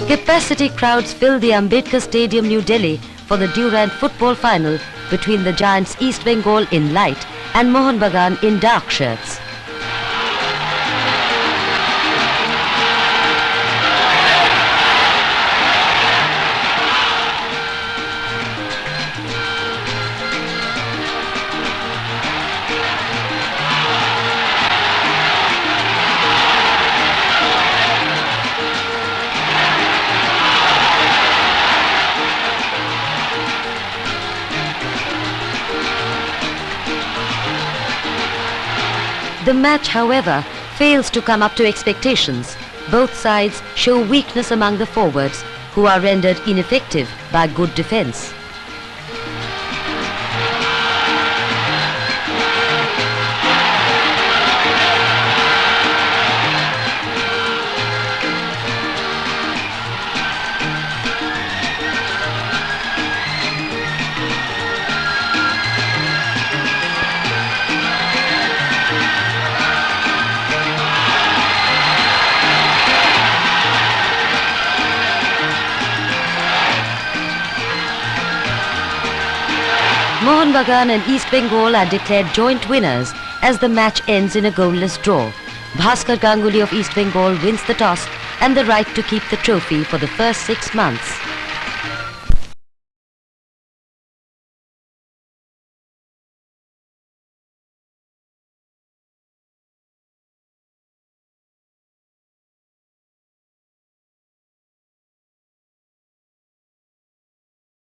Capacity crowds filled the Ambedkar Stadium, New Delhi for the Durand football final between the giants East Bengal in light and Mohun Bagan in dark shirts. The match, however, fails to come up to expectations. Both sides show weakness among the forwards, who are rendered ineffective by good defence. Mohun Bagan and East Bengal are declared joint winners as the match ends in a goalless draw. Bhaskar Ganguly of East Bengal wins the toss and the right to keep the trophy for the first 6 months.